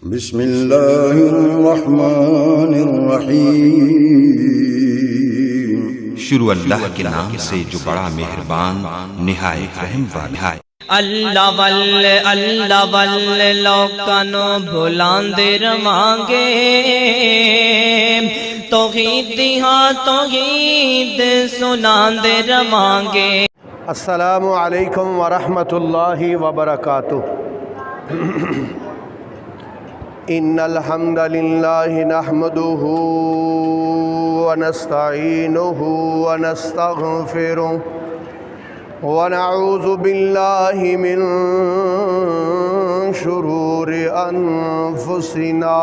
بسم اللہ الرحمن الرحیم۔ شروع اللہ کے نام سے جو بڑا مہربان نہایت رحم والا ہے۔ اللہ واللہ لوکانو بھلاندے رواںگے، توحید ہاں توحید سناندے رواںگے۔ السلام علیکم ورحمۃ اللہ وبرکاتہ۔ ان الحمد للہ نحمده ونستعینه ونستغفره ونعوذ باللہ من شرور انفسنا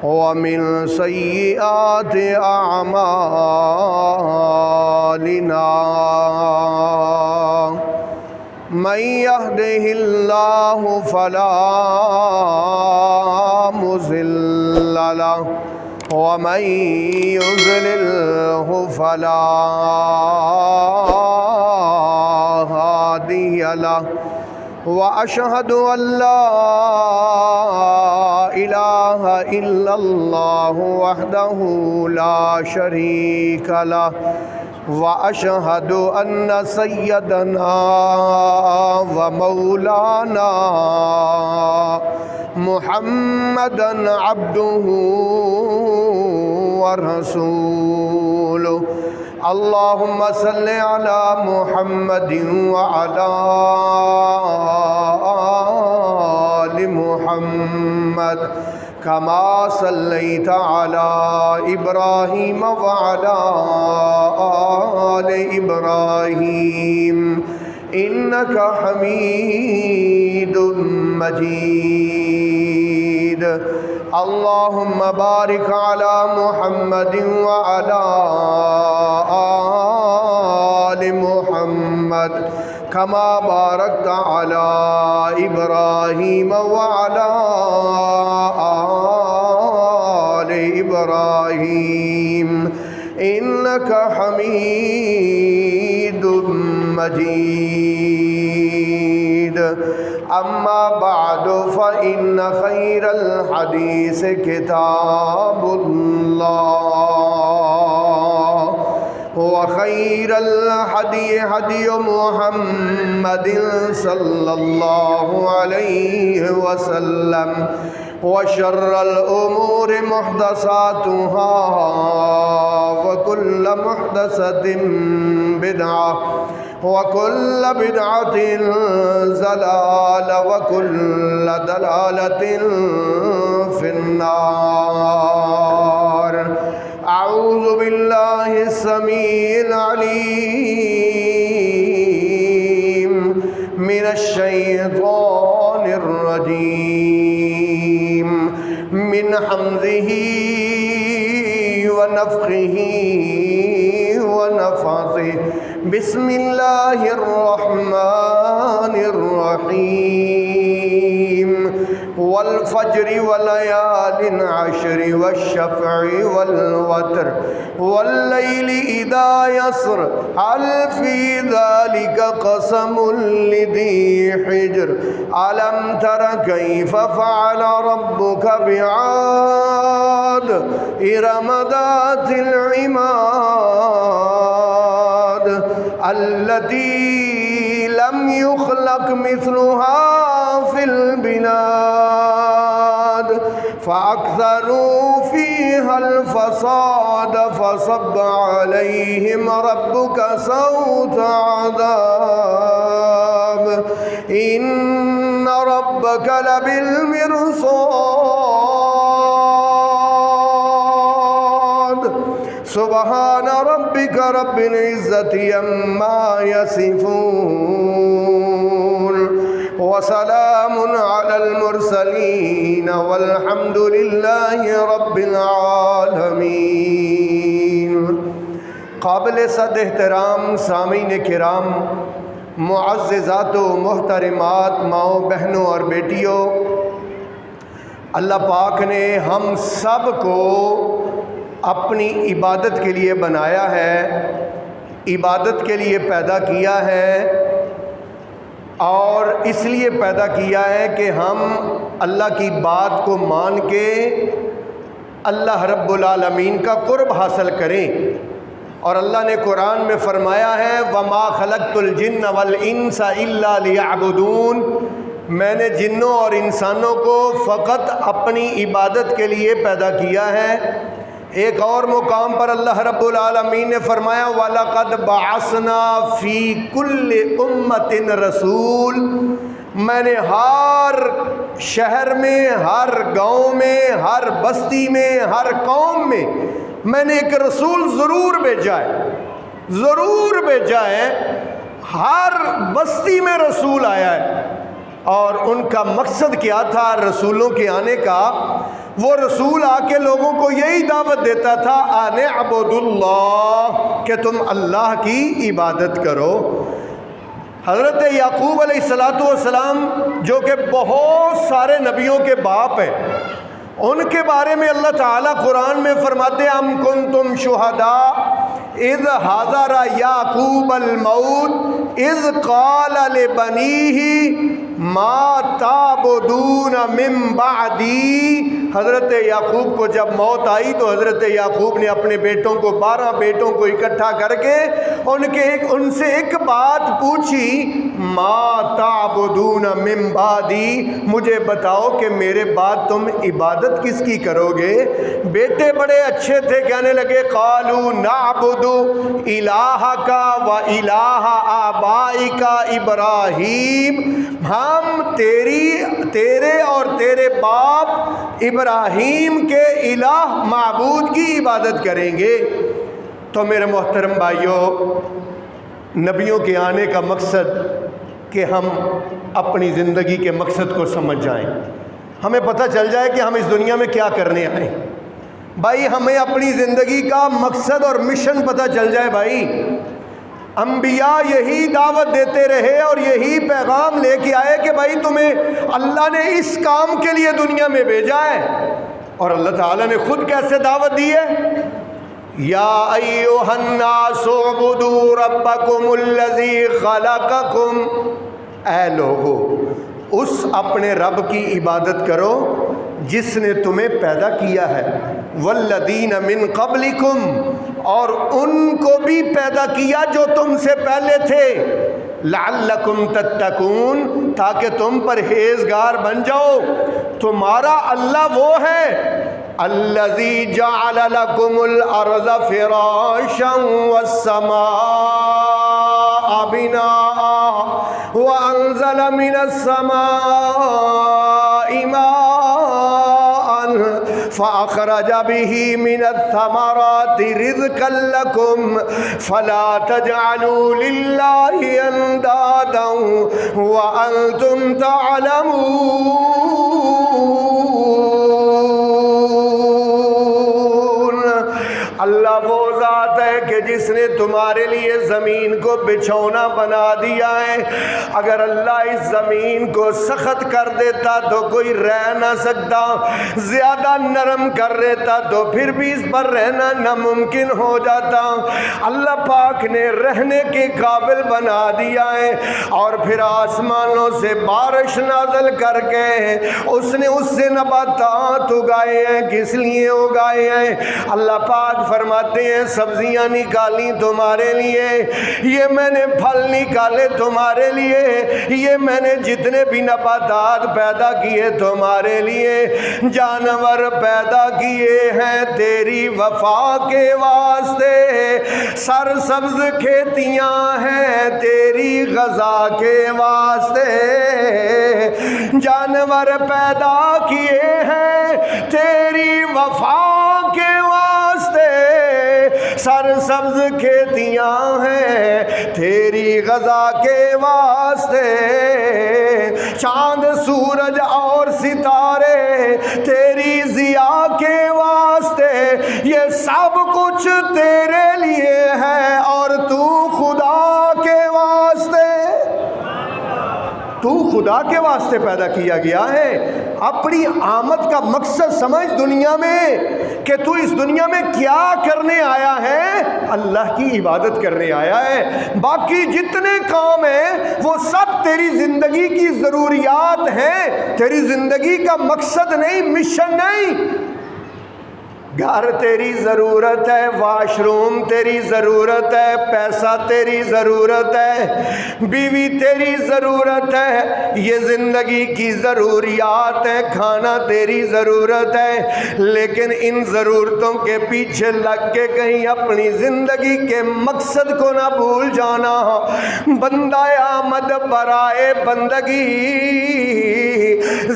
ومن سیئات اعمالنا، من يهده الله فلا مضل له ومن يضلله فلا هادي له، وأشهد أن لا إله إلا الله وحده لا شريك له، وأشهد أن سيدنا ومولانا محمدًا عبده ورسوله۔ اللهم صل على محمد وعلى آل محمد كما صليت على إبراهيم وعلى آل إبراهيم إنك حميد مجيد۔ اللهم بارك على محمد وعلى آل محمد كما باركت على إبراهيم وعلى آل إبراهيم إنك حميد مجيد۔ أما بعد فإن خير الحديث كتاب الله، وخير الهدي هدي محمد صلى الله عليه وسلم، وشر الأمور محدثاتها، وكل محدثة بدعة، وكل بدعة ضلالة، وكل ضلالة في النار۔ أعوذ بالله السميع العليم من الشيطان الرجيم، من حمزه ونفخه ونفثه۔ بسم الله الرحمن الرحيم، والفجر وليال عشر، والشفع والوتر، والليل إذا يسر، هل في ذلك قسم لذي حجر؟ ألم تر كيف فعل ربك بعاد؟ إرم ذات العماد، التي لم يخلق مثلها في البلاد، فأكثروا فيها الفساد، فصب عليهم ربك سوط عذاب، إن ربك لبالمرصاد۔ سبحان ربك رب العزة عما يصفون، وسلام على المرسلين، والحمد لله رب العالمين۔ قابل صد احترام سامعین کرام، معززات و محترمات، ماؤں بہنوں اور بیٹیوں، اللہ پاک نے ہم سب کو اپنی عبادت کے لیے بنایا ہے، عبادت کے لیے پیدا کیا ہے، اور اس لیے پیدا کیا ہے کہ ہم اللہ کی بات کو مان کے اللہ رب العالمین کا قرب حاصل کریں۔ اور اللہ نے قرآن میں فرمایا ہے وَمَا خَلَقْتُ الْجِنَّ وَالْإِنسَ إِلَّا لِيَعْبُدُونَ، میں نے جنوں اور انسانوں کو فقط اپنی عبادت کے لیے پیدا کیا ہے۔ ایک اور مقام پر اللہ رب العالمین نے فرمایا وَلَقَدْ بَعَثْنَا فِي كُلِّ أُمَّةٍ رَسُولٍ، میں نے ہر شہر میں، ہر گاؤں میں، ہر بستی میں، ہر قوم میں نے ایک رسول ضرور بھیجا ہے، ضرور بھیجا ہے۔ ہر بستی میں رسول آیا ہے، اور ان کا مقصد کیا تھا رسولوں کے آنے کا؟ وہ رسول آ کے لوگوں کو یہی دعوت دیتا تھا ان اعبدوا اللہ، کہ تم اللہ کی عبادت کرو۔ حضرت یعقوب علیہ السلام جو کہ بہت سارے نبیوں کے باپ ہیں، ان کے بارے میں اللہ تعالیٰ قرآن میں فرماتے ام کنتم شہداء اذ حضر یعقوب الموت اذ قال لبنیہ ما تعبدون من بعدی۔ حضرت یعقوب کو جب موت آئی تو حضرت یعقوب نے اپنے بیٹوں کو 12 بیٹوں کو اکٹھا کر کے ان سے ایک بات پوچھی ما تعبدون من بعدی، مجھے بتاؤ کہ میرے بعد تم عبادت کس کی کرو گے؟ بیٹے بڑے اچھے تھے، کہنے لگے قالوا نعبد الہک و الہ آبائک ابراہیم، ہم تیرے اور تیرے باپ ابراہیم کے الہ معبود کی عبادت کریں گے۔ تو میرے محترم بھائیوں، نبیوں کے آنے کا مقصد کہ ہم اپنی زندگی کے مقصد کو سمجھ جائیں، ہمیں پتہ چل جائے کہ ہم اس دنیا میں کیا کرنے آئے۔ بھائی ہمیں اپنی زندگی کا مقصد اور مشن پتہ چل جائے۔ بھائی انبیاء یہی دعوت دیتے رہے اور یہی پیغام لے کے آئے کہ بھائی تمہیں اللہ نے اس کام کے لیے دنیا میں بھیجا ہے، اور اللہ تعالیٰ نے خود کیسے دعوت دی ہے؟ یا ایھا الناس اعبدوا ربکم الذی خلقکم، اے لوگو اس اپنے رب کی عبادت کرو جس نے تمہیں پیدا کیا ہے، والذین من قبلکم، اور ان کو بھی پیدا کیا جو تم سے پہلے تھے، لعلکم تتقون، تاکہ تم پرہیزگار بن جاؤ۔ تمہارا اللہ وہ ہے الذی جعل لکم الارض فراشا والسماء بناء وانزل من السماء ماء فأخرج به من الثمرات رزقا لكم فلا تجعلوا لله اندادا وأنتم تعلمون۔ اللہ وہ ذات ہے کہ جس نے تمہارے لیے زمین کو بچھونا بنا دیا ہے۔ اگر اللہ اس زمین کو سخت کر دیتا تو کوئی رہ نہ سکتا، زیادہ نرم کر دیتا تو پھر بھی اس پر رہنا ناممکن ہو جاتا۔ اللہ پاک نے رہنے کے قابل بنا دیا ہے، اور پھر آسمانوں سے بارش نازل کر کے اس نے اس سے نباتات اگائے ہیں۔ کس لیے اگائے ہیں؟ اللہ پاک فرماتے ہیں سبزیاں نکالی تمہارے لیے، یہ میں نے پھل نکالے تمہارے لیے، یہ میں نے جتنے بھی نباتات پیدا کیے تمہارے لیے، جانور پیدا کیے ہیں تیری وفا کے واسطے، سرسبز کھیتیاں ہیں تیری غذا کے واسطے، جانور پیدا کیے ہیں تیری وفا کے واسطے، سرسبز کھیتیاں ہیں تیری غذا کے واسطے، چاند سورج اور ستارے تیری ضیاء کے واسطے، یہ سب کچھ تیرے لیے ہے اور تو خدا کے واسطے، تو خدا کے واسطے پیدا کیا گیا ہے. اپنی آمد کا مقصد سمجھ دنیا میں کہ تو اس دنیا میں کیا کرنے آیا ہے. اللہ کی عبادت کرنے آیا ہے. باقی جتنے کام ہیں وہ سب تیری زندگی کی ضروریات ہیں، تیری زندگی کا مقصد نہیں، مشن نہیں. گھر تیری ضرورت ہے، واش روم تیری ضرورت ہے، پیسہ تیری ضرورت ہے، بیوی تیری ضرورت ہے، یہ زندگی کی ضروریات ہیں، کھانا تیری ضرورت ہے. لیکن ان ضرورتوں کے پیچھے لگ کے کہیں اپنی زندگی کے مقصد کو نہ بھول جانا. بندہ آمد برائے بندگی،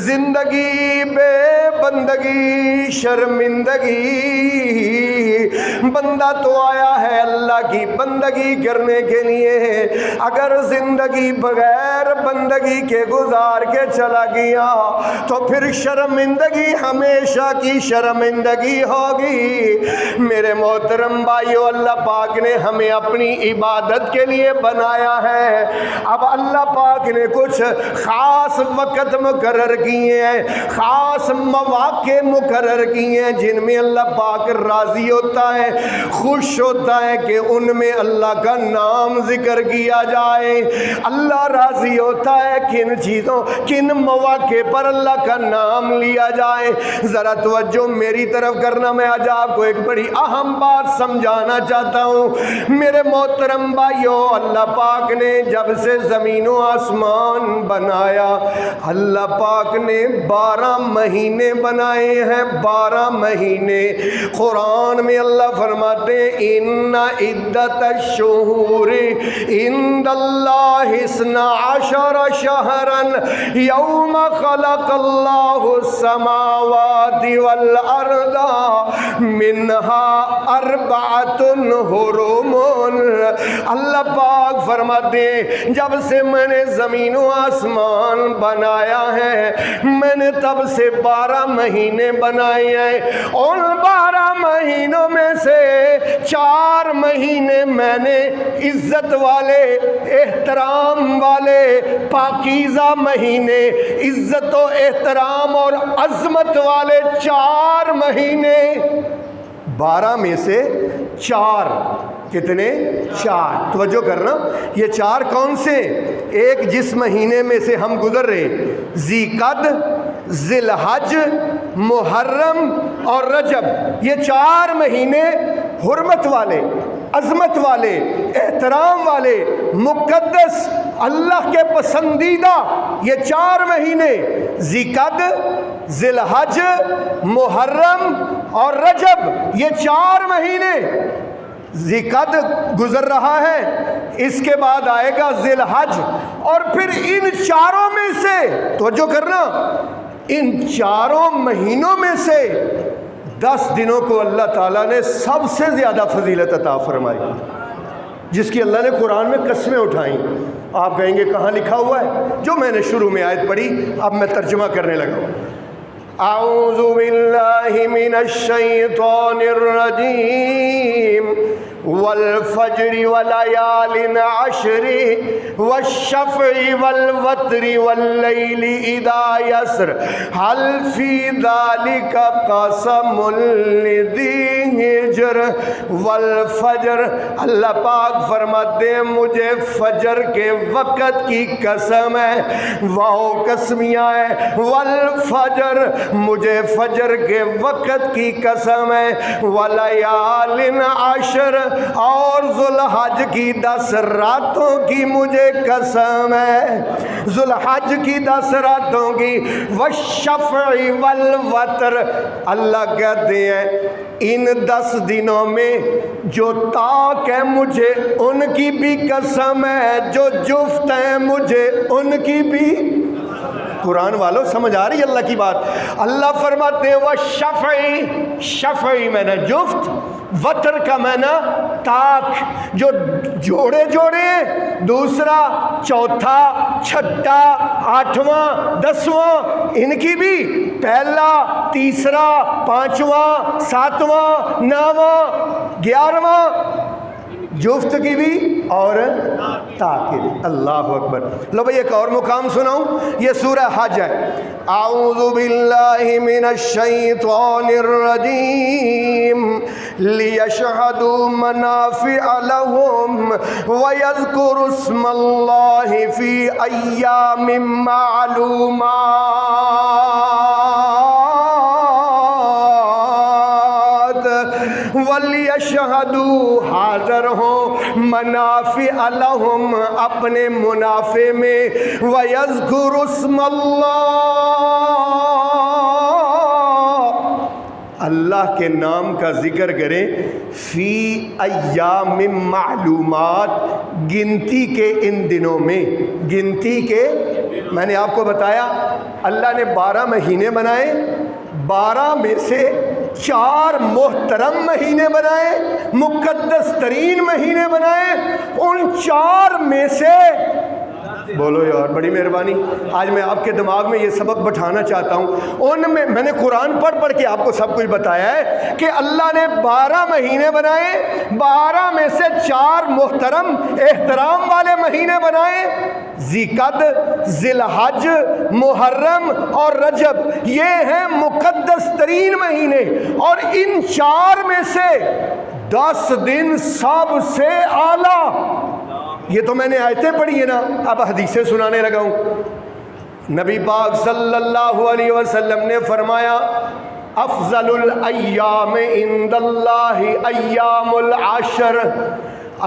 زندگی بے بندگی شرمندگی. بندہ تو آیا ہے اللہ کی بندگی کرنے کے لیے. اگر زندگی بغیر بندگی کے گزار کے چلا گیا تو پھر شرمندگی ہمیشہ کی شرمندگی ہوگی. میرے محترم بھائیو، اللہ پاک نے ہمیں اپنی عبادت کے لیے بنایا ہے. اب اللہ پاک نے کچھ خاص وقت مقرر کیے ہیں، خاص مواقع مقرر کیے ہیں جن میں اللہ پاک راضی ہوتا ہے، خوش ہوتا ہے کہ ان میں اللہ کا نام ذکر کیا جائے. اللہ راضی ہوتا ہے کن چیزوں، کن مواقع پر اللہ کا نام لیا جائے. ذرا توجہ میری طرف کرنا، میں آج آپ کو ایک بڑی اہم بات سمجھانا چاہتا ہوں. میرے محترم بھائیو، اللہ پاک نے جب سے زمین و آسمان بنایا، اللہ پاک نے 12 مہینے بنائے ہیں. 12 مہینے قرآن میں اللہ فرماتے ہیں ان عدت الشہور عند اللہ 12 شہرا یوم خلق اللہ السماوات والارض منها 4 حرم. اللہ پاک فرماتے ہیں جب سے میں نے زمین و آسمان بنایا ہے، میں نے تب سے 12 مہینے بنائے ہیں. اور 12 مہینوں میں سے 4 مہینے میں نے عزت والے، احترام والے، پاکیزہ مہینے، عزت و احترام اور عظمت والے 4 مہینے. 12 میں سے 4 کتنے؟ 4. توجہ کرنا، یہ 4 کون سے؟ ایک جس مہینے میں سے ہم گزر رہے، ذی قعد، ذی الحج، محرم اور رجب. یہ 4 مہینے حرمت والے، عظمت والے، احترام والے، مقدس، اللہ کے پسندیدہ. یہ 4 مہینے ذی قعد، ذی الحج، محرم اور رجب، یہ 4 مہینے. ذی قعد گزر رہا ہے، اس کے بعد آئے گا ذی الحج، اور پھر ان 4 میں سے توجہ کرنا، ان 4 مہینوں میں سے 10 دنوں کو اللہ تعالیٰ نے سب سے زیادہ فضیلت عطا فرمائی، جس کی اللہ نے قرآن میں قسمیں اٹھائیں. آپ کہیں گے کہاں لکھا ہوا ہے؟ جو میں نے شروع میں آیت پڑھی، اب میں ترجمہ کرنے لگا ہوں. اعوذ باللہ من الشیطان الرجیم والفجر وليال عشر والشفع والوتر والليل إذا يسر هل في ذلك قسم لذي حجر والفجر. اللہ پاک فرماتے ہیں مجھے فجر کے وقت کی قسم ہے، واو قسمیہ ہے. والفجر، مجھے فجر کے وقت کی قسم ہے. ولیال عشر، اور ذوالحج کی 10 راتوں کی مجھے قسم ہے، ذوالحج کی 10 راتوں کی. والشفع والوتر، اللہ کہتے ہیں ان 10 دنوں میں جو طاق ہے مجھے ان کی بھی قسم ہے، جو جفت ہیں مجھے ان کی بھی. قرآن والوں سمجھ آ رہی ہے اللہ کی بات؟ اللہ فرماتے ہیں والشفع، شفع میں نے جفت، وتر کا معنی طاق، جو جوڑے جوڑے، دوسرا، چوتھا، چھٹا، 8واں، 10واں، ان کی بھی، پہلا، تیسرا، 5واں، 7واں، 9واں، 11واں، جفت کی بھی اور تاکل. اللہ اکبر. لو بھئی ایک اور مقام سناؤں, یہ سورہ حج ہے. اعوذ باللہ من الشیطان الرجیم لیشہدوا منافع لہم ویذکروا اسم اللہ فی ایام معلومات وَلْيَشْهَدُوا حاضر ہوں منافع لہم اپنے منافع میں وَيَذْكُرُوا اسْمَ اللہ کے نام کا ذکر کریں فی ایام معلومات گنتی کے ان دنوں میں. گنتی کے میں نے آپ کو بتایا اللہ نے 12 مہینے بنائے, 12 میں سے 4 محترم مہینے بنائے, مقدس ترین مہینے بنائے. ان 4 میں سے بولو یار بڑی مہربانی, آج میں آپ کے دماغ میں یہ سبق بٹھانا چاہتا ہوں. ان میں نے قرآن پڑھ کے آپ کو سب کچھ بتایا ہے کہ اللہ نے 12 مہینے بنائے, 12 میں سے 4 محترم احترام والے مہینے بنائے. ذی-قعد, ذی-الحج, محرم اور رجب, یہ ہیں مقدس ترین مہینے. اور ان 4 میں سے 10 دن سب سے اعلیٰ. یہ تو میں نے آیتیں پڑھی ہیں نا, اب حدیثیں سنانے لگا ہوں. نبی پاک صلی اللہ علیہ وسلم نے فرمایا افضل الایام عند اللہ ایام العشر.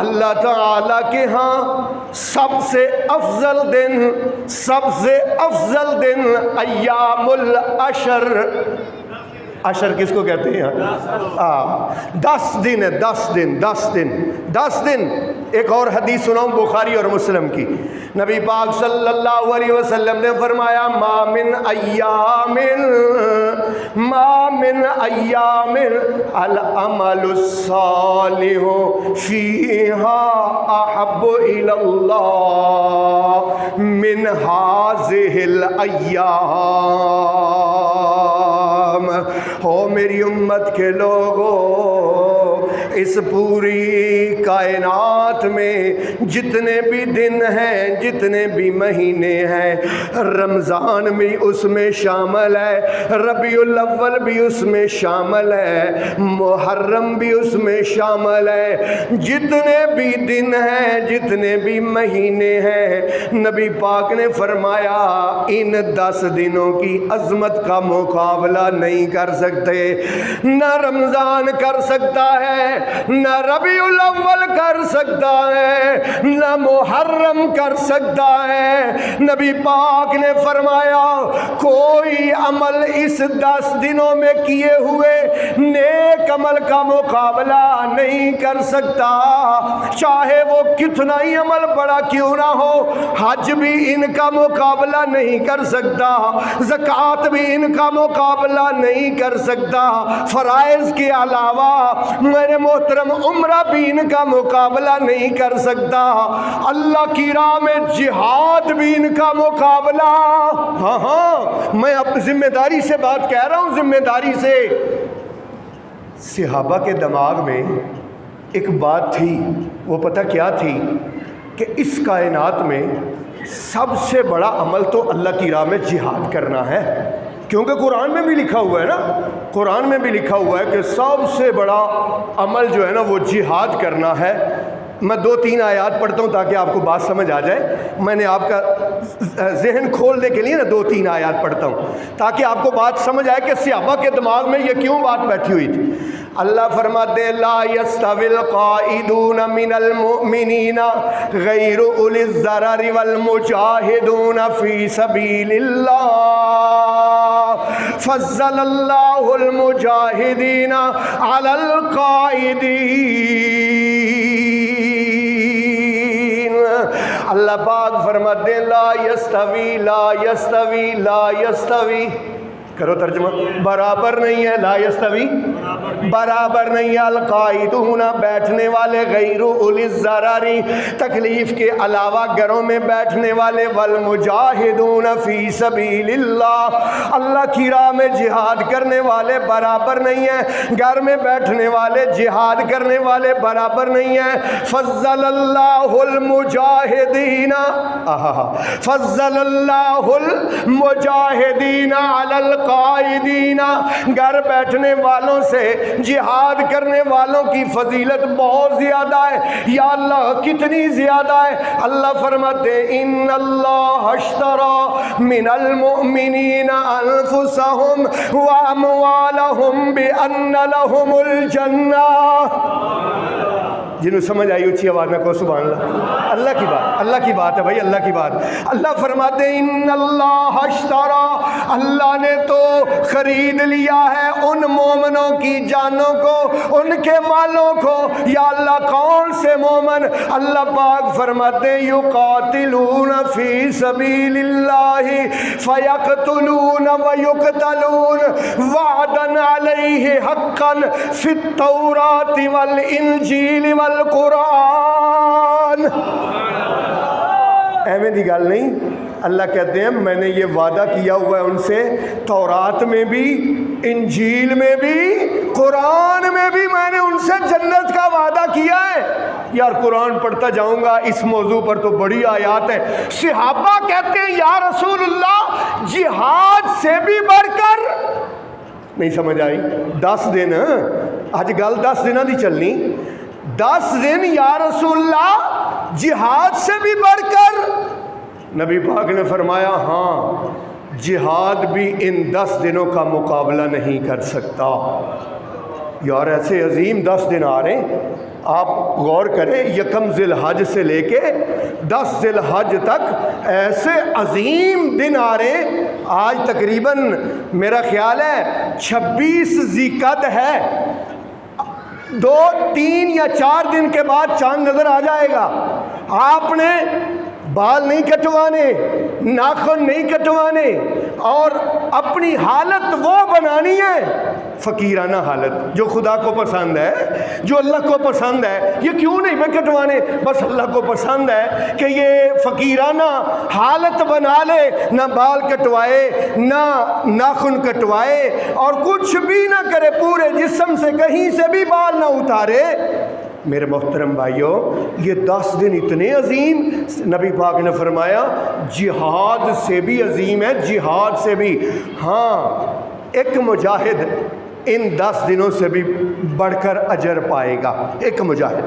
اللہ تعالیٰ کے ہاں سب سے افضل دن ایام العشر. عشر کس کو کہتے ہیں؟ 10 دن ہے, 10 دن. ایک اور حدیث سناؤں بخاری اور مسلم کی. نبی پاک صلی اللہ علیہ وسلم نے فرمایا ما من ایام العمل الصالح فیہا احب الی اللہ من ہذہ الایام. ہو میری امت کے لوگوں, اس پوری کائنات میں جتنے بھی دن ہیں, جتنے بھی مہینے ہیں, رمضان بھی اس میں شامل ہے, ربیع الاول بھی اس میں شامل ہے, محرم بھی اس میں شامل ہے. جتنے بھی دن ہیں, جتنے بھی مہینے ہیں, نبی پاک نے فرمایا ان 10 دنوں کی عظمت کا مقابلہ نہیں کر سکتے. نہ رمضان کر سکتا ہے, نہ ربیع الاول کر سکتا ہے, نہ محرم کر سکتا ہے. نبی پاک نے فرمایا کوئی عمل اس 10 دنوں میں کیے ہوئے نیک عمل کا مقابلہ نہیں کر سکتا, چاہے وہ کتنا ہی عمل بڑا کیوں نہ ہو. حج بھی ان کا مقابلہ نہیں کر سکتا, زکوٰۃ بھی ان کا مقابلہ نہیں کر سکتا, فرائض کے علاوہ میرے محترم عمرہ بھی ان کا مقابلہ نہیں کر سکتا. اللہ کی راہ میں جہاد بھی ان کا مقابلہ. ہاں میں اپنی ذمہ داری سے بات کہہ رہا ہوں, ذمہ داری سے. صحابہ کے دماغ میں ایک بات تھی, وہ پتہ کیا تھی کہ اس کائنات میں سب سے بڑا عمل تو اللہ کی راہ میں جہاد کرنا ہے. کیونکہ قرآن میں بھی لکھا ہوا ہے نا, قرآن میں بھی لکھا ہوا ہے کہ سب سے بڑا عمل جو ہے نا وہ جہاد کرنا ہے. میں 2-3 آیات پڑھتا ہوں تاکہ آپ کو بات سمجھ آ جائے. میں نے آپ کا ذہن کھولنے کے لیے نا 2-3 آیات پڑھتا ہوں تاکہ آپ کو بات سمجھ آئے کہ صحابہ کے دماغ میں یہ کیوں بات بیٹھی ہوئی تھی. اللہ فرماتے ہیں لا یستوی القائدون من المؤمنین غیر اولی الضرر والمجاہدون فی سبیل اللہ فضل اللہ المجاہدین علی القائدین. اللہ پاک فرماتے ہیں لا یستوی کرو ترجمہ، برابر نہیں ہے، لا یستوی برابر نہیں ہے، القائدون بیٹھنے والے، غیر اولی الضرر تکلیف کے علاوہ گھروں میں بیٹھنے والے، والمجاہدون فی سبیل اللہ اللہ کی راہ میں جہاد کرنے والے برابر نہیں ہیں، گھر میں بیٹھنے والے جہاد کرنے والے برابر نہیں ہیں۔ فضل اللہ المجاہدین فضل اللہ المجاہدین علی القائدین، گھر بیٹھنے والوں سے جہاد کرنے والوں کی فضیلت بہت زیادہ ہے۔ یا اللہ کتنی زیادہ ہے؟ اللہ فرماتے ان اللہ اشتری من المؤمنین انفسهم واموالهم بان لهم الجنہ۔ جنہوں سمجھ آئی اچھی آواز میں کہو سبحان اللہ۔ اللہ کی بات، اللہ کی بات ہے بھائی، اللہ کی بات۔ اللہ فرماتے ہیں ان اللہ اشتری، اللہ نے تو خرید لیا ہے ان مومنوں کی جانوں کو، ان کے مالوں کو۔ یا اللہ کون سے مومن؟ اللہ پاک فرماتے ہیں یقاتلون فی سبیل اللہ فیقتلون ویقتلون وعدا علیہ حقا فی التوراۃ والانجیل القرآن۔ ایویں دی گل نہیں، اللہ کہتے ہیں میں نے یہ وعدہ کیا ہوا ہے ان سے، تورات میں بھی، انجیل میں بھی، قرآن میں بھی میں نے ان سے جنت کا وعدہ کیا ہے۔ یار قرآن پڑھتا جاؤں گا اس موضوع پر تو بڑی آیات ہے۔ صحابہ کہتے ہیں یا رسول اللہ جہاد سے بھی بڑھ کر، نہیں سمجھ آئی؟ 10 دن، آج گل 10 دنوں دی چلنی، 10 دن یا رسول اللہ جہاد سے بھی بڑھ کر؟ نبی پاک نے فرمایا ہاں جہاد بھی ان 10 دنوں کا مقابلہ نہیں کر سکتا۔ یار ایسے عظیم 10 دن آ رہے ہیں، آپ غور کریں، یکم ذی الحج سے لے کے 10 ذی الحج تک ایسے عظیم دن آ رہے ہیں۔ آج تقریباً میرا خیال ہے 26 ذی القعدہ ہے، 2 3 یا 4 دن کے بعد چاند نظر آ جائے گا۔ آپ نے بال نہیں کٹوانے، ناخن نہیں کٹوانے، اور اپنی حالت وہ بنانی ہے فقیرانہ حالت جو خدا کو پسند ہے، جو اللہ کو پسند ہے۔ یہ کیوں نہیں میں کٹوانے؟ بس اللہ کو پسند ہے کہ یہ فقیرانہ حالت بنا لے، نہ بال کٹوائے نہ ناخن کٹوائے اور کچھ بھی نہ کرے، پورے جسم سے کہیں سے بھی بال نہ اتارے۔ میرے محترم بھائیوں یہ 10 دن اتنے عظیم، نبی پاک نے فرمایا جہاد سے بھی عظیم ہے، جہاد سے بھی۔ ہاں ایک مجاہد ان 10 دنوں سے بھی بڑھ کر اجر پائے گا، ایک مجاہد۔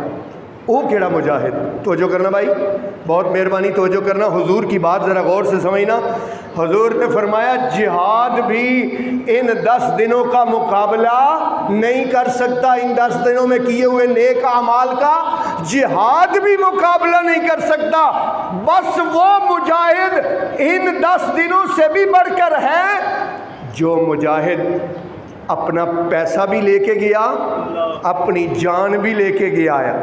وہ کیڑا مجاہد؟ توجہ کرنا بھائی، بہت مہربانی توجہ کرنا، حضور کی بات ذرا غور سے سمجھنا۔ حضور نے فرمایا جہاد بھی ان 10 دنوں کا مقابلہ نہیں کر سکتا، ان 10 دنوں میں کیے ہوئے نیک اعمال کا جہاد بھی مقابلہ نہیں کر سکتا۔ بس وہ مجاہد ان 10 دنوں سے بھی بڑھ کر ہے جو مجاہد اپنا پیسہ بھی لے کے گیا، اپنی جان بھی لے کے گیا ہے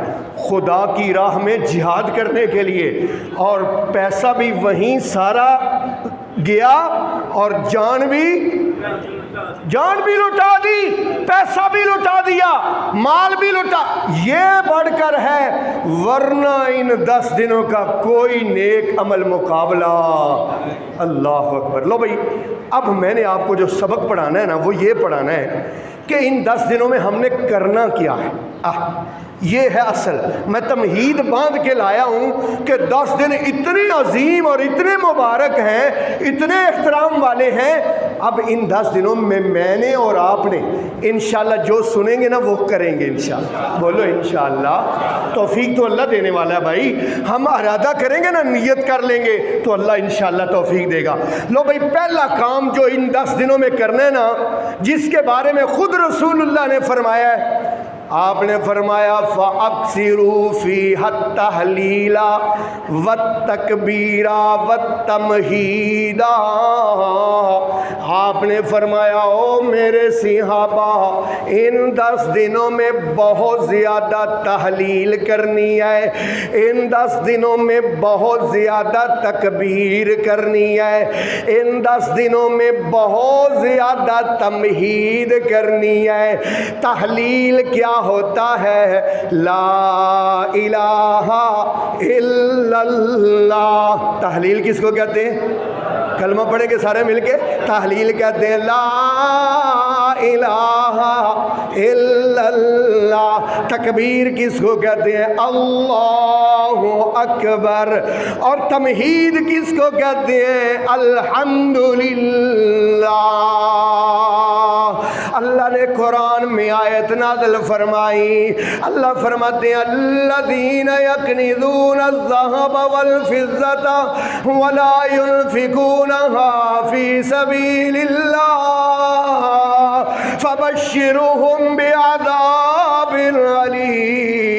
خدا کی راہ میں جہاد کرنے کے لیے، اور پیسہ بھی وہیں سارا گیا اور جان بھی لٹا دی، پیسہ بھی لٹا دیا، مال بھی لٹا۔ یہ بڑھ کر ہے، ورنہ ان 10 دنوں کا کوئی نیک عمل مقابلہ۔ اللہ اکبر۔ لو بھائی اب میں نے آپ کو جو سبق پڑھانا ہے نا وہ یہ پڑھانا ہے کہ ان 10 دنوں میں ہم نے کرنا کیا ہے۔ یہ ہے اصل، میں تمہید باندھ کے لایا ہوں کہ 10 دن اتنے عظیم اور اتنے مبارک ہیں، اتنے احترام والے ہیں۔ اب ان 10 دنوں میں نے اور آپ نے انشاءاللہ جو سنیں گے نا وہ کریں گے انشاءاللہ۔ بولو انشاءاللہ، توفیق تو اللہ دینے والا ہے بھائی، ہم ارادہ کریں گے نا، نیت کر لیں گے تو اللہ انشاءاللہ توفیق دے گا۔ لو بھائی پہلا کام جو ان 10 دنوں میں کرنا ہے نا، جس کے بارے میں خود رسول اللہ نے فرمایا ہے، آپ نے فرمایا فَأَكْثِرُوا فِيهَا التَّهْلِيلَ وَالتَّكْبِيرَ وَالتَّمْحِيدَ۔ آپ آپ نے فرمایا او میرے صحابہ ان 10 دنوں میں بہت زیادہ تحلیل کرنی ہے، ان 10 دنوں میں بہت زیادہ تکبیر کرنی ہے، ان 10 دنوں میں بہت زیادہ تمہید کرنی ہے۔ تحلیل کیا ہوتا ہے؟ لا الہ الا اللہ۔ تحلیل کس کو کہتے ہیں؟ کلمہ پڑھیں گے سارے مل کے، تحلیل کہتے ہیں لا الہ الا اللہ۔ تکبیر کس کو کہتے ہیں؟ اللہ اکبر۔ اور تمہید کس کو کہتے ہیں؟ الحمدللہ۔ اللہ نے قرآن میں آیت نازل فرمائی، اللہ فرماتے ہیں الذین یکنزون الذہب والفضة ولا ينفقونها فی سبیل اللہ فبشرهم بعذاب علیم۔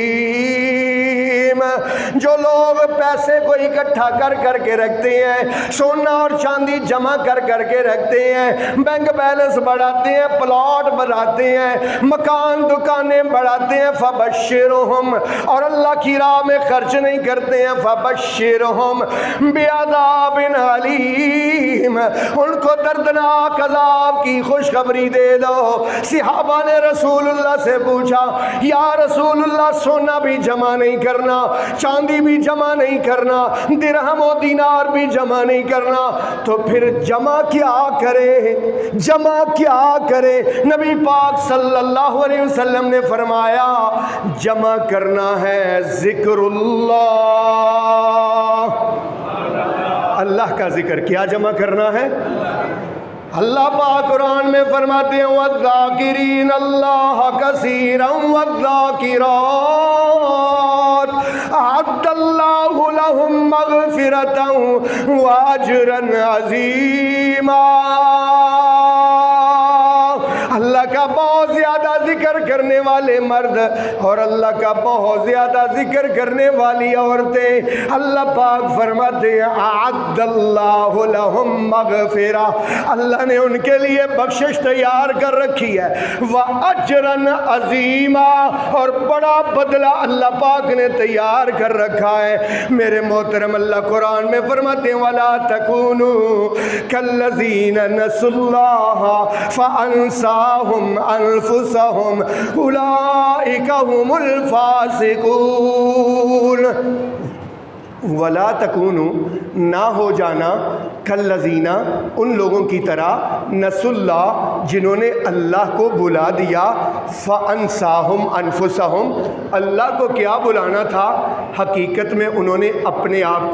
جو لوگ پیسے کو اکٹھا کر کر کے رکھتے ہیں، سونا اور چاندی جمع کر کر کے رکھتے ہیں، بینک بیلنس بڑھاتے ہیں، پلاٹ بڑھاتے ہیں، مکان دکانیں بڑھاتے ہیں، فبشرہم، اور اللہ کی راہ میں خرچ نہیں کرتے ہیں، فبشرہم بعذاب علیم، ان کو دردناک عذاب کی خوشخبری دے دو۔ صحابہ نے رسول اللہ سے پوچھا یا رسول اللہ سونا بھی جمع نہیں کرنا، چاندی بھی جمع نہیں کرنا، درہم و دینار بھی جمع نہیں کرنا، تو پھر جمع کیا کرے؟ جمع کیا کرے؟ نبی پاک صلی اللہ علیہ وسلم نے فرمایا جمع کرنا ہے ذکر اللہ، اللہ کا ذکر۔ کیا جمع کرنا ہے؟ اللہ پاک قرآن میں فرماتے ہیں وَالذَّاكِرِينَ اللَّهَ كَثِيرًا وَالذَّاكِرَاتِ أَعَدَّ اللَّهُ لَهُم مَّغْفِرَةً وَأَجْرًا عَظِيمًا۔ اللہ کا بہت زیادہ ذکر کرنے والے مرد اور اللہ کا بہت زیادہ ذکر کرنے والی عورتیں، اللہ پاک فرماتے ہیں اعد اللہ لہم مغفرہ، اللہ نے ان کے لیے بخشش تیار کر رکھی ہے، وَأَجْرًا عَظِيمًا، اور بڑا بدلہ اللہ پاک نے تیار کر رکھا ہے۔ میرے محترم اللہ قرآن میں فرماتے ہیں وَلَا تَكُونُوا كَالَّذِينَ نَسُوا اللَّهَ فَأَنسَاهُمْ أَنفُسَهُمْ أُولَئِكَ هُمُ الْفَاسِقُونَ۔ وَلَا تَكُونُوا، نہ ہو جانا، کالذین، ان لوگوں کی طرح، نسوا اللہ، جنہوں نے اللہ کو بلا دیا، فَأَنسَاهُمْ أَنفُسَهُمْ، اللہ کو کیا بلانا تھا؟ حقیقت میں انہوں نے اپنے آپ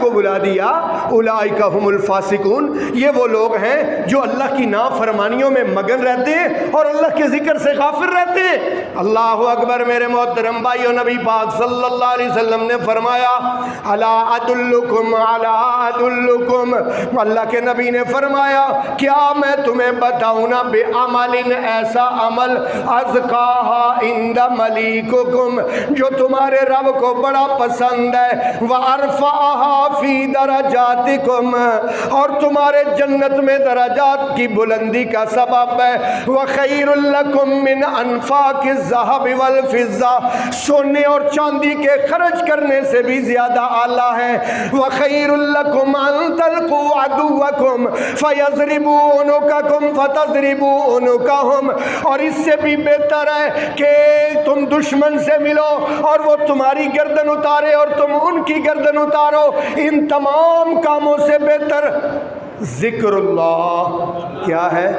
کو بلا دیا۔ اولئک هم الفاسقون، یہ وہ لوگ ہیں جو اللہ کی نافرمانیوں میں مگن رہتے ہیں اور اللہ کے ذکر سے غافل رہتے ہیں۔ اللہ اکبر۔ میرے محترم بھائیو، نبی پاک صلی اللہ علیہ وسلم نے فرمایا الا ادلکم اللہ کے نبی نے فرمایا کیا میں تمہیں بتاؤں نا بعمل، ایسا عمل ازکاہا عند ملیککم، جو تمہارے رب کو بڑا پسند ہے، وارفعہا فی درجاتکم، اور تمہارے جنت میں درجات کی بلندی کا سبب ہے، وخیر لکم من انفاق الذہب والفضہ، سونے اور چاندی کے خرچ کرنے سے بھی زیادہ اعلیٰ ہے، وخیر لکم ان تلقوا عدوکم فیضربوا عنقکم فتضربوا عنقہم، اور اس سے بھی بہتر ہے کہ تم دشمن سے ملو اور وہ تمہاری گردن اتارے اور تم ان کی گردن اتارو۔ ان تمام کاموں سے بہتر ذکر اللہ کیا ہے؟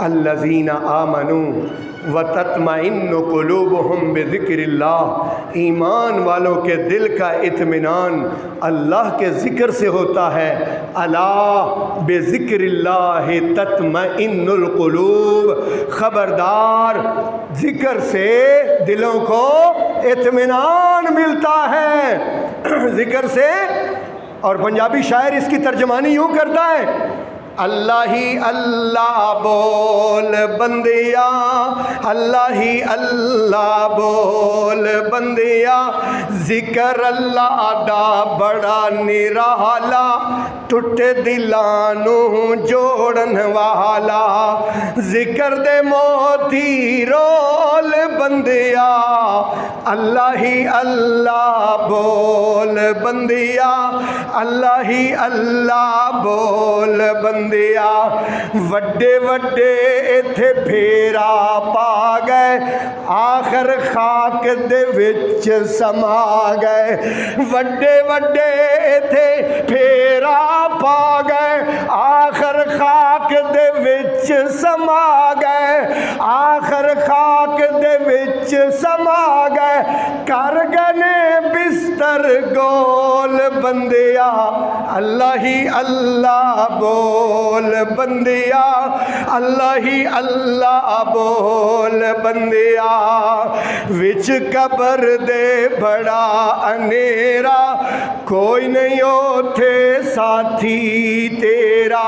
الذین آمنوا وتطمئن قلوبہم بذکر اللہ، ایمان والوں کے دل کا اطمینان اللہ کے ذکر سے ہوتا ہے۔ الا بذکر اللہ تطمئن القلوب، خبردار ذکر سے دلوں کو اطمینان ملتا ہے، ذکر سے۔ اور پنجابی شاعر اس کی ترجمانی یوں کرتا ہے اللہ ہی اللہ بول بندیا، اللہ ہی اللہ بول بندیا، ذکر اللہ دا بڑا نرالا، ٹوٹے دلانوں جوڑن والا، ذکر دے موتی رول بندیا، اللہ ہی اللہ بول بندیا، اللہ ہی اللہ بول بندیا، وڈے وڈے ایتھے پھیرا پا گئے، آخر خاک دے وچ سما گئے، وڈے وڈے ایتھے پھیرا پا گئے، آخر خاک دے وچ سما گئے، آخر خاک دے وچ سما گئے، کر گنے بستر گول بندیا، اللہ ہی اللہ بول بندیا، اللہ ہی اللہ بول بندیا، وچ قبر دے بڑا انیرا، کوئی نہیں اوتھے ساتھی تیرا،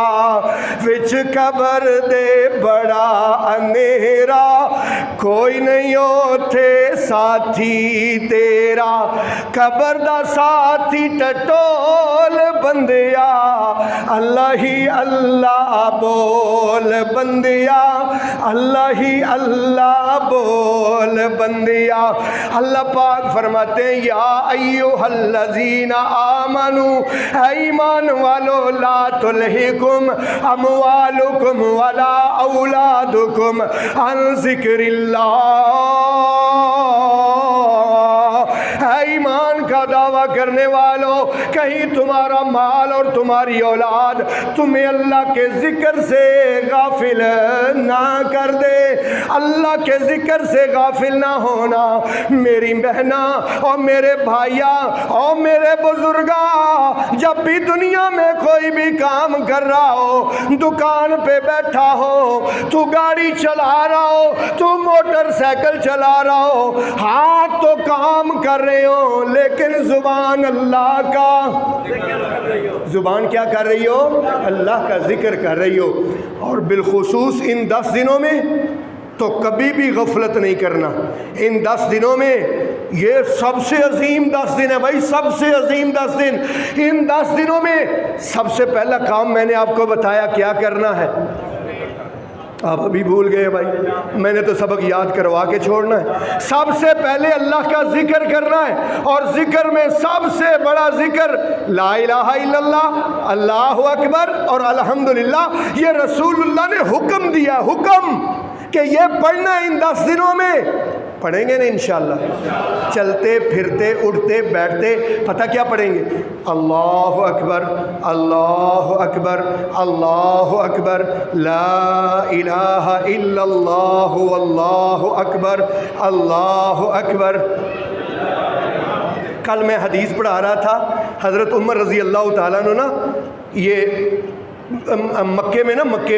وچ قبر دے بڑا انیرا، کوئی نہیں اوتھے ساتھی تیرا، قبر دا ساتھی ٹٹول بندیا، اللہ ہی اللہ بول بندیا، اللہ ہی اللہ بول بندیا۔ اللہ پاک فرماتے ہیں یا ایھا الذین آمنو، اے ایمان والو، لا تلہکم اموالکم ولا اولادکم عن ذکر اللہ، اے ایمان کا دعویٰ کرنے والوں، کہیں تمہارا مال اور تمہاری اولاد تمہیں اللہ کے ذکر سے غافل نہ کر دے۔ اللہ کے ذکر سے غافل نہ ہونا میری بہنا اور میرے بھائیاں اور میرے بزرگاں، جب بھی دنیا میں کوئی بھی کام کر رہا ہو، دکان پہ بیٹھا ہو، تو گاڑی چلا رہا ہو، تو موٹر سائیکل چلا رہا ہو، ہاتھ تو کام کر رہے ہو لیکن زبان اللہ کا، زبان کیا کر رہی ہو؟ اللہ کا ذکر کر رہی ہو۔ اور بالخصوص ان 10 دنوں میں تو کبھی بھی غفلت نہیں کرنا۔ ان 10 دنوں میں یہ سب سے عظیم 10 دن ہے بھائی، سب سے عظیم 10 دن۔ ان 10 دنوں میں سب سے پہلا کام میں نے آپ کو بتایا کیا کرنا ہے، آپ ابھی بھول گئے بھائی، میں نے تو سبق یاد کروا کے چھوڑنا ہے۔ سب سے پہلے اللہ کا ذکر کرنا ہے، اور ذکر میں سب سے بڑا ذکر لا الہ الا اللہ، اللہ اکبر اور الحمدللہ۔ یہ رسول اللہ نے حکم دیا، حکم کہ یہ پڑھنا ہے ان 10 دنوں میں۔ پڑھیں گے نا انشاءاللہ، چلتے پھرتے اٹھتے بیٹھتے پتہ کیا پڑھیں گے؟ اللہ اکبر، اللہ اکبر، اللہ اکبر، لا الہ الا اللہ، واللہ اکبر، اللہ اکبر۔ کل میں حدیث پڑھا رہا تھا، حضرت عمر رضی اللہ تعالیٰ عنہ نا، یہ مکے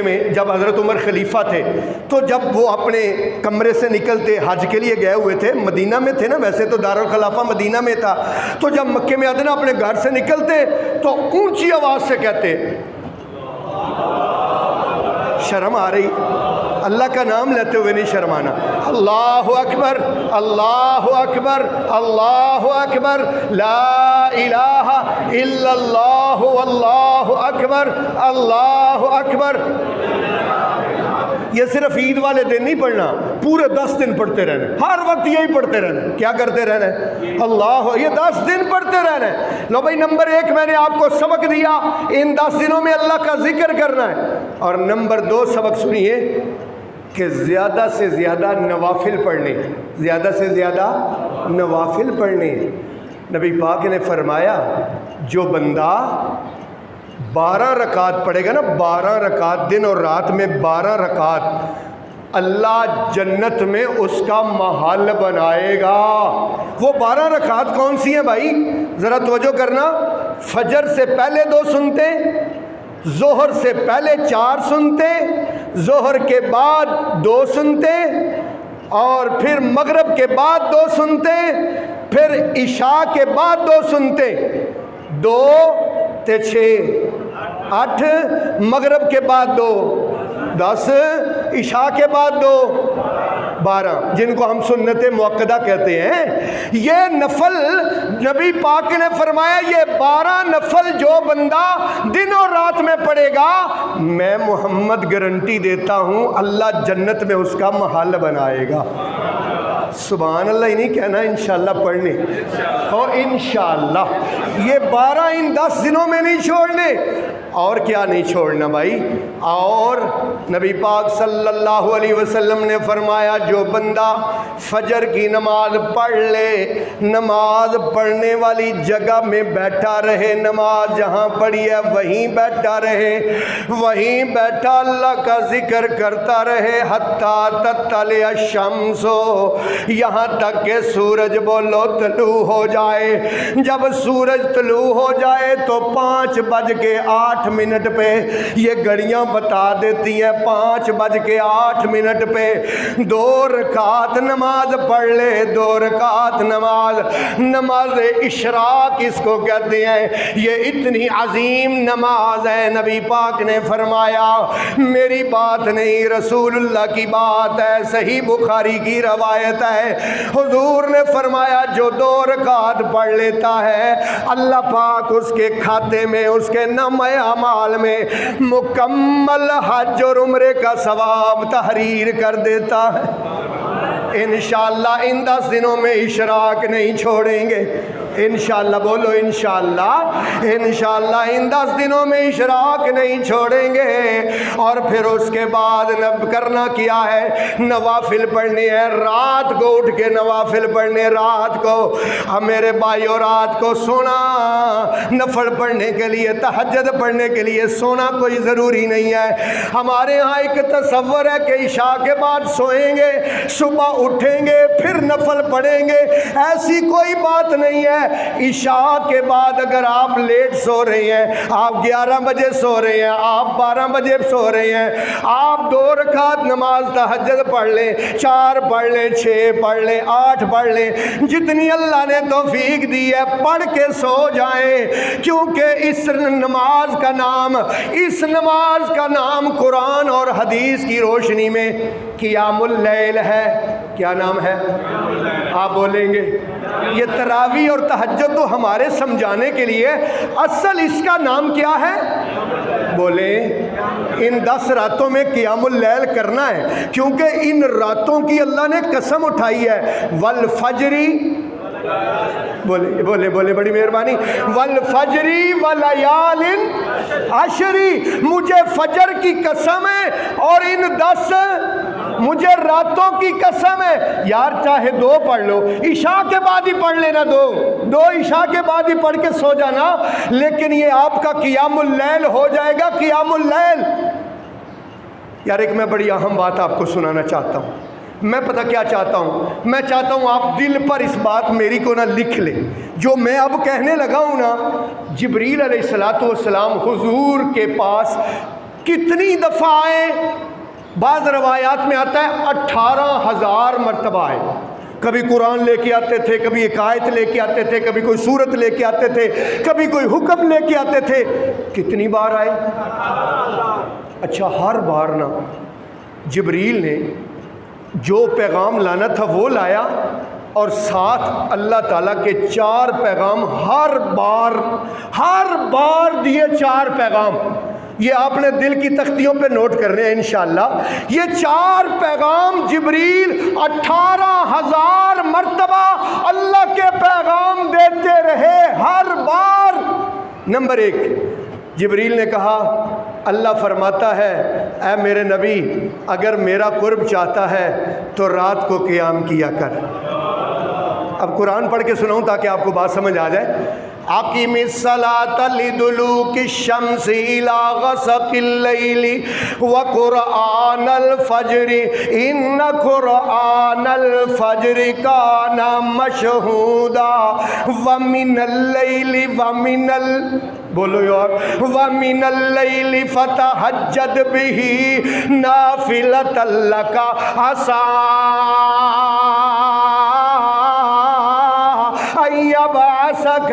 میں جب حضرت عمر خلیفہ تھے تو جب وہ اپنے کمرے سے نکلتے، حج کے لیے گئے ہوئے تھے، مدینہ میں تھے نا، ویسے تو دارالخلافہ مدینہ میں تھا، تو جب مکے میں آتے نا اپنے گھر سے نکلتے تو اونچی آواز سے کہتے، شرم آ رہی، اللہ کا نام لیتے ہوئے نہیں شرمانا، اللہ اکبر، اللہ اکبر، اللہ اکبر، لا الہ الا اللہ، واللہ اکبر، اللہ اکبر۔ یہ صرف عید والے دن نہیں پڑھنا، پورے 10 دن پڑھتے رہنا، ہر وقت یہی پڑھتے رہنا۔ کیا کرتے رہنا ہے؟ اللہ، یہ 10 دن پڑھتے رہنا ہے۔ لو بھائی، نمبر 1 میں نے آپ کو سبق دیا، ان 10 دنوں میں اللہ کا ذکر کرنا ہے۔ اور نمبر 2 سبق سنیے کہ زیادہ سے زیادہ نوافل پڑھنے، زیادہ سے زیادہ نوافل پڑھنے۔ نبی پاک نے فرمایا جو بندہ 12 رکعت پڑھے گا نا، 12 رکعت دن اور رات میں 12 رکعت، اللہ جنت میں اس کا محل بنائے گا۔ وہ 12 رکعت کون سی ہیں بھائی؟ ذرا توجہ کرنا، فجر سے پہلے 2 سنتے، ظہر سے پہلے 4 سنتے، ظہر کے بعد 2 سنتے، اور پھر مغرب کے بعد 2 سنتے، پھر عشاء کے بعد 2 سنتے، 2 تے 6 8, مغرب کے بعد 2 10, عشاء کے بعد 2 12, جن کو ہم سنت مؤکدہ کہتے ہیں. یہ نفل نبی پاک نے فرمایا یہ 12 نفل جو بندہ دن اور رات میں پڑھے گا میں محمد گارنٹی دیتا ہوں اللہ جنت میں اس کا محل بنائے گا. سبحان اللہ. ہی نہیں کہنا انشاءاللہ پڑھنے ہو انشاءاللہ. یہ 12 ان 10 دنوں میں نہیں چھوڑنے. اور کیا نہیں چھوڑنا بھائی؟ اور نبی پاک صلی اللہ علیہ وسلم نے فرمایا جو بندہ فجر کی نماز پڑھ لے, نماز پڑھنے والی جگہ میں بیٹھا رہے, نماز جہاں پڑھی ہے وہیں بیٹھا رہے, وہیں بیٹھا اللہ کا ذکر کرتا رہے حتیٰ تطلع الشمس, یہاں تک کہ سورج بولو طلوع ہو جائے. جب سورج طلوع ہو جائے تو 5:08 پہ یہ گھڑیاں بتا دیتی ہیں 5:08 پہ 2 رکعت نماز پڑھ لے. 2 رکعت نماز اشراق اس کو کہتے ہیں. یہ اتنی عظیم نماز ہے. نبی پاک نے فرمایا میری بات نہیں رسول اللہ کی بات ہے, صحیح بخاری کی روایت ہے. حضور نے فرمایا جو 2 رکعت پڑھ لیتا ہے اللہ پاک اس کے کھاتے میں اس کے نامہ اعمال میں مکمل حج اور عمرے کا ثواب تحریر کر دیتا ہے. انشاءاللہ ان 10 دنوں میں اشراق نہیں چھوڑیں گے. انشاءاللہ بولو انشاءاللہ. انشاءاللہ ان 10 دنوں میں اشراق نہیں چھوڑیں گے. اور پھر اس کے بعد کرنا کیا ہے؟ نوافل پڑھنی ہے. رات کو اٹھ کے نوافل پڑھنے. رات کو میرے بھائیو رات کو سونا نفل پڑھنے کے لیے تہجد پڑھنے کے لیے سونا کوئی ضروری نہیں ہے. ہمارے ہاں ایک تصور ہے کہ عشاء کے بعد سوئیں گے صبح اٹھیں گے پھر نفل پڑھیں گے. ایسی کوئی بات نہیں ہے. عشاء کے بعد اگر آپ لیٹ سو رہے ہیں, آپ 11 بجے سو رہے ہیں, آپ 12 بجے سو رہے ہیں, آپ 2 رکعت نماز تہجد پڑھ لیں, 4 پڑھ لیں, 6 پڑھ لیں, 8 پڑھ لیں, جتنی اللہ نے توفیق دی ہے پڑھ کے سو جائیں. کیونکہ اس نماز کا نام قرآن اور حدیث کی روشنی میں قیام اللیل ہے. کیا نام ہے؟ آپ بولیں گے. یہ تراویح اور تہجد تو ہمارے سمجھانے کے لیے, اصل اس کا نام کیا ہے؟ بولیں. ان 10 راتوں میں قیام اللیل کرنا ہے کیونکہ ان راتوں کی اللہ نے قسم اٹھائی ہے. والفجری بولے بڑی مہربانی. والفجری ولیال عشری, مجھے فجر کی قسم ہے اور ان 10 مجھے راتوں کی قسم ہے. یار چاہے 2 پڑھ لو, عشاء کے بعد ہی پڑھ لینا, 2 عشاء کے بعد ہی پڑھ کے سو جانا, لیکن یہ آپ کا قیام اللیل ہو جائے گا. قیام اللیل یار ایک میں بڑی اہم بات آپ کو سنانا چاہتا ہوں. میں پتہ کیا چاہتا ہوں؟ میں چاہتا ہوں آپ دل پر اس بات میری کو نہ لکھ لیں. جو میں اب کہنے لگا ہوں نا, جبریل علیہ السلام حضور کے پاس کتنی دفعہ آئے؟ بعض روایات میں آتا ہے 18,000 مرتبہ آئے. کبھی قرآن لے کے آتے تھے, کبھی ایک آیت لے کے آتے تھے, کبھی کوئی سورت لے کے آتے تھے, کبھی کوئی حکم لے کے آتے تھے. کتنی بار آئے؟ اچھا, ہر بار نا جبریل نے جو پیغام لانا تھا وہ لایا, اور ساتھ اللہ تعالیٰ کے 4 پیغام ہر بار دیے. 4 پیغام یہ آپ نے دل کی تختیوں پہ نوٹ کرنے ہیں انشاءاللہ. یہ 4 پیغام جبریل 18,000 مرتبہ اللہ کے پیغام دیتے رہے ہر بار. نمبر 1, جبریل نے کہا اللہ فرماتا ہے اے میرے نبی اگر میرا قرب چاہتا ہے تو رات کو قیام کیا کر. اب قرآن پڑھ کے سناؤں تاکہ آپ کو بات سمجھ آ جائے. اقیم الصلاۃ لدلوک الشمس الی غسق اللیل وقرآن الفجر ان قرآن الفجر کان مشہودا ومن اللیل بولو یار وَمِنَ اللیل فتہجد بہ نافلۃ لک عسیٰ ان یبعثک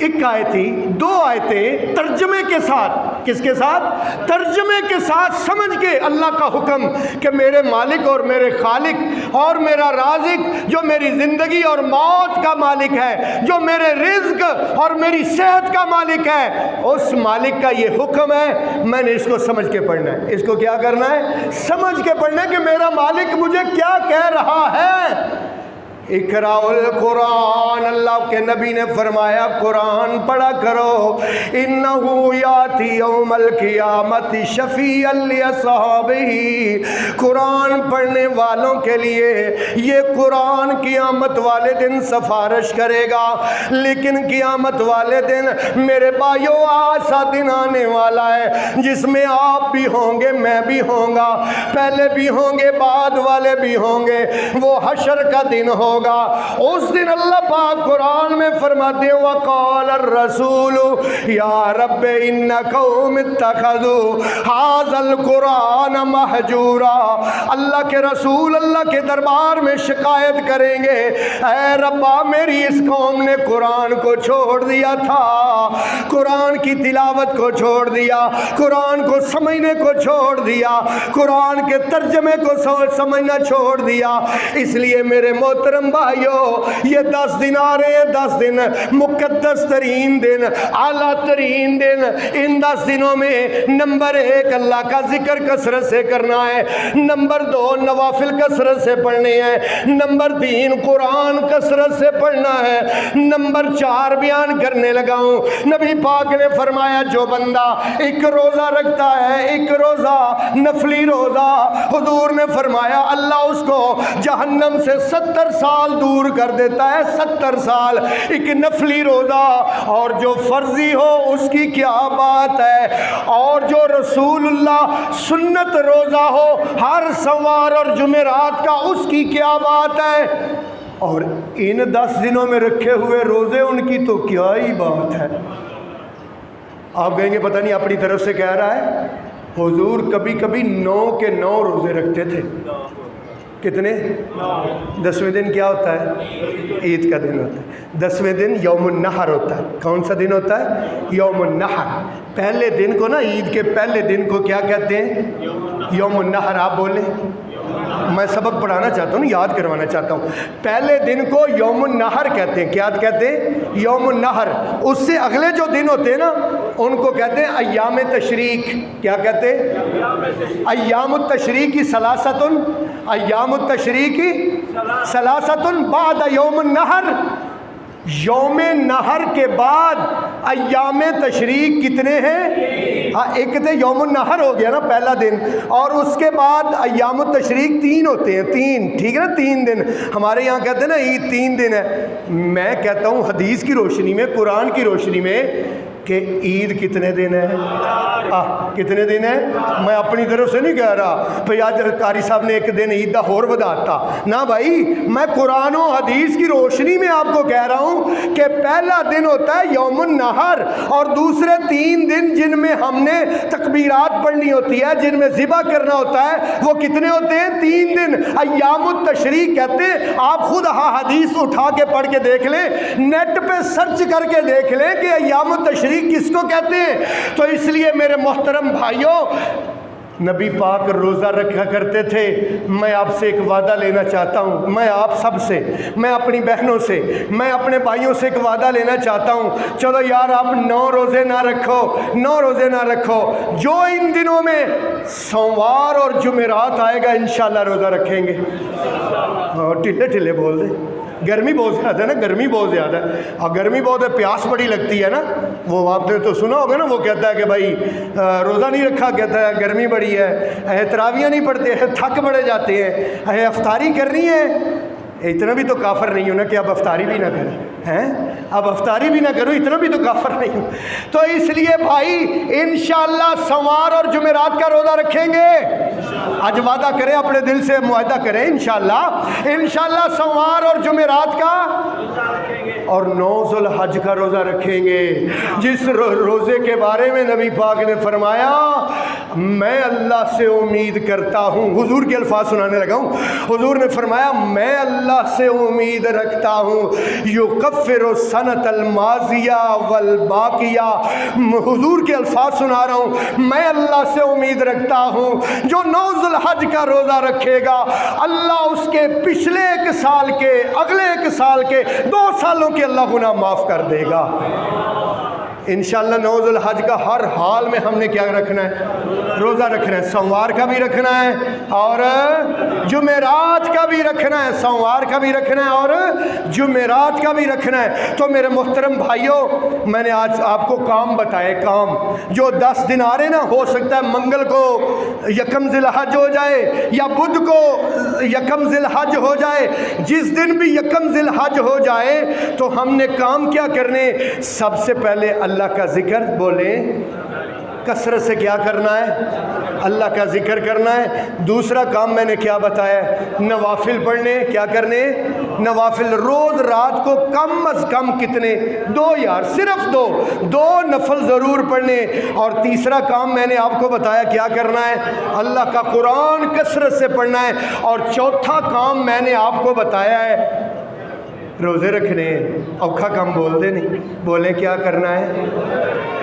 ایک آیت تھی، دو آیتیں ترجمے کے ساتھ، کس کے ساتھ؟ ترجمے کے ساتھ سمجھ کے اللہ کا حکم کہ میرے مالک اور میرے خالق اور میرا رازق جو میری زندگی اور موت کا مالک ہے، جو میرے رزق اور میری صحت کا مالک ہے، اس مالک کا یہ حکم ہے، میں نے اس کو سمجھ کے پڑھنا ہے۔ اس کو کیا کرنا ہے؟ سمجھ کے پڑھنا ہے کہ میرا مالک مجھے کیا کہہ رہا ہے۔ اقرأ القرآن، اللہ کے نبی نے فرمایا قرآن پڑھا کرو، انہ یاتی یوم القیامت شفیعا لاصحابہ، قرآن پڑھنے والوں کے لیے یہ قرآن قیامت والے دن سفارش کرے گا۔ لیکن قیامت والے دن میرے بھائیو ایسا دن آنے والا ہے جس میں آپ بھی ہوں گے، میں بھی ہوں گا، پہلے بھی ہوں گے، بعد والے بھی ہوں گے، وہ حشر کا دن ہوگا۔ اس دن اللہ پاک قرآن میں فرماتے ہیں وقال الرسول یا رب ان قوم اتخذوا هذا القرآن مہجورا، اللہ کے رسول اللہ کے دربار میں شکایت کریں گے، اے ربا میری اس قوم نے قرآن کو چھوڑ دیا تھا، قرآن کی تلاوت کو چھوڑ دیا، قرآن کو سمجھنے کو چھوڑ دیا، قرآن کے ترجمے کو سمجھنا چھوڑ دیا۔ اس لیے میرے محترم بھائیو، یہ 10 دن آ رہے ہیں، 10 دن مقدس ترین دن، اعلیٰ ترین دن۔ ان 10 دنوں میں نمبر 1 اللہ کا ذکر کثرت سے کرنا ہے، نمبر 2 نوافل کثرت سے پڑھنے ہیں، نمبر 3 قرآن کثرت سے پڑھنا ہے، نمبر 4 بیان کرنے لگا ہوں، نبی پاک نے فرمایا جو بندہ ایک روزہ رکھتا ہے، ایک روزہ نفلی روزہ، حضور نے فرمایا اللہ اس کو جہنم سے 70 سال دور کر دیتا ہے، 70 سال ایک نفلی روزہ، اور جو فرضی ہو اس کی کیا بات ہے، اور جو رسول اللہ سنت روزہ ہو ہر سوار اور جمعرات کا، اس کی کیا بات ہے۔ اور ان 10 دنوں میں رکھے ہوئے روزے ان کی تو کیا ہی بات ہے۔ آپ کہیں گے پتہ نہیں اپنی طرف سے کہہ رہا ہے، حضور کبھی کبھی 9 کے 9 روزے رکھتے تھے۔ کتنے؟ 10ویں دن کیا ہوتا ہے؟ عید کا دن ہوتا ہے۔ 10ویں دن یوم النحر ہوتا ہے۔ کون سا دن ہوتا ہے؟ یوم النحر۔ پہلے دن کو نا، عید کے پہلے دن کو کیا کہتے ہیں؟ یوم النحر۔ آپ بولیں، میں سبق پڑھانا چاہتا ہوں، یاد کروانا چاہتا ہوں۔ پہلے دن کو یوم النحر کہتے ہیں۔ کیا کہتے ہیں؟ یوم النحر۔ اس سے اگلے جو دن ہوتے ہیں نا، ان کو کہتے ہیں ایام تشریق۔ کیا کہتے ہیں؟ ایام التشریق کی ثلاثۃ، ایام التشریق کی ثلاثۃ بعد یوم النحر۔ یوم نحر کے بعد ایام تشریق کتنے ہیں؟ ایک تو یوم النحر ہو گیا نا پہلا دن، اور اس کے بعد ایام التشریق 3 ہوتے ہیں، 3، ٹھیک ہے نا، 3 دن۔ ہمارے یہاں کہتے ہیں نا عید 3 دن ہے۔ میں کہتا ہوں حدیث کی روشنی میں، قرآن کی روشنی میں، کہ عید کتنے دن ہے؟ کتنے دن ہے؟ میں اپنی طرف سے نہیں کہہ رہا بھئی آج قاری صاحب نے ایک دن عید دا اور بداتا، نہ بھائی، میں قرآن و حدیث کی روشنی میں آپ کو کہہ رہا ہوں کہ پہلا دن ہوتا ہے یوم النحر، اور دوسرے 3 دن جن میں ہم نے تکبیرات پڑھنی ہوتی ہے، جن میں ذبح کرنا ہوتا ہے، وہ کتنے ہوتے ہیں؟ 3 دن ایام التشریق کہتے ہیں۔ آپ خود حدیث اٹھا کے پڑھ کے دیکھ لیں، نیٹ پہ سرچ کر کے دیکھ لیں کہ ایام التشریق کس کو کہتے ہیں۔ تو اس لیے میرے محترم بھائیوں، نبی پاک روزہ رکھا کرتے تھے۔ میں آپ سے ایک وعدہ لینا چاہتا ہوں، میں آپ سب سے، میں اپنی بہنوں سے، میں اپنے بھائیوں سے ایک وعدہ لینا چاہتا ہوں، چلو یار آپ 9 روزے نہ رکھو، 9 روزے نہ رکھو، جو ان دنوں میں سوموار اور جمعرات آئے گا انشاءاللہ روزہ رکھیں گے۔ ٹھلے ٹھلے بول دیں، گرمی بہت زیادہ ہے نا، گرمی بہت زیادہ ہے، اور گرمی بہت ہے، پیاس بڑی لگتی ہے نا۔ وہ آپ نے تو سنا ہوگا نا، وہ کہتا ہے کہ بھائی روزہ نہیں رکھا، کہتا ہے گرمی بڑی ہے، تراویح نہیں پڑھتے ہیں، تھک بڑے جاتے ہیں، افطاری کرنی ہے۔ اتنا بھی تو کافر نہیں ہوں نا کہ اب افطاری بھی نہ کریں، اب افطاری بھی نہ کروں، اتنا بھی تو کافر نہیں ہوں۔ تو اس لیے بھائی انشاءاللہ سوموار اور جمعرات کا روزہ رکھیں گے۔ آج وعدہ کریں، اپنے دل سے معاہدہ کریں، انشاءاللہ سوموار اور جمعرات کا روزہ رکھیں گے۔ اور 9 ذوالحج کا روزہ رکھیں گے، جس روزے کے بارے میں نبی پاک نے فرمایا میں اللہ سے امید کرتا ہوں، حضور کے الفاظ سنانے لگا ہوں، حضور نے فرمایا میں اللہ سے امید رکھتا ہوں یکفر السنۃ الماضیہ والباقیہ، حضور کے الفاظ سنا رہا ہوں، میں اللہ سے امید رکھتا ہوں جو 9 ذوالحج کا روزہ رکھے گا اللہ اس کے پچھلے 1 سال کے، اگلے 1 سال کے، 2 سالوں کے اللہ گناہ معاف کر دے گا انشاءاللہ۔ 9 ذوالحج کا ہر حال میں ہم نے کیا رکھنا ہے؟ روزہ رکھنا ہے، سوموار کا بھی رکھنا ہے اور جمعرات کا بھی رکھنا ہے، سوموار کا بھی رکھنا ہے اور جمعرات کا بھی رکھنا ہے۔ تو میرے محترم بھائیوں، میں نے آج آپ کو کام بتائے، کام جو 10 دن آ رہے نا، ہو سکتا ہے منگل کو 1 ذی الحج ہو جائے یا بدھ کو 1 ذی الحج ہو جائے، جس دن بھی 1 ذی الحج ہو جائے تو ہم نے کام کیا کرنے؟ سب سے پہلے اللہ کا ذکر بولیں، کثرت سے کیا کرنا ہے؟ اللہ کا ذکر کرنا ہے۔ دوسرا کام میں نے کیا بتایا؟ نوافل پڑھنے، کیا کرنے؟ نوافل، روز رات کو کم از کم کتنے؟ 2 یار، صرف 2 نفل ضرور پڑھنے۔ اور تیسرا کام میں نے آپ کو بتایا کیا کرنا ہے؟ اللہ کا قرآن کثرت سے پڑھنا ہے۔ اور چوتھا کام میں نے آپ کو بتایا ہے روزے رکھنے۔ اوکھا کام بول دے نہیں، بولیں کیا کرنا ہے؟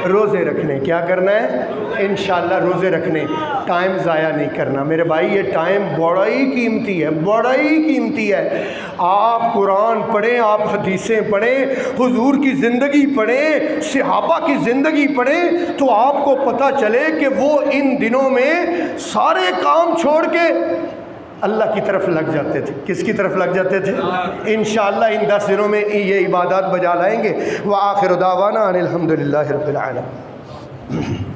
روزے رکھنے۔ کیا کرنا ہے؟ انشاءاللہ روزے رکھنے۔ ٹائم ضائع نہیں کرنا میرے بھائی، یہ ٹائم بڑا ہی قیمتی ہے، بڑا ہی قیمتی ہے۔ آپ قرآن پڑھیں، آپ حدیثیں پڑھیں، حضور کی زندگی پڑھیں، صحابہ کی زندگی پڑھیں، تو آپ کو پتہ چلے کہ وہ ان دنوں میں سارے کام چھوڑ کے اللہ کی طرف لگ جاتے تھے۔ کس کی طرف لگ جاتے تھے؟ انشاءاللہ ان 10 دنوں میں یہ عبادات بجا لائیں گے۔ وآخر دعوانا ان الحمدللہ رب العالمین۔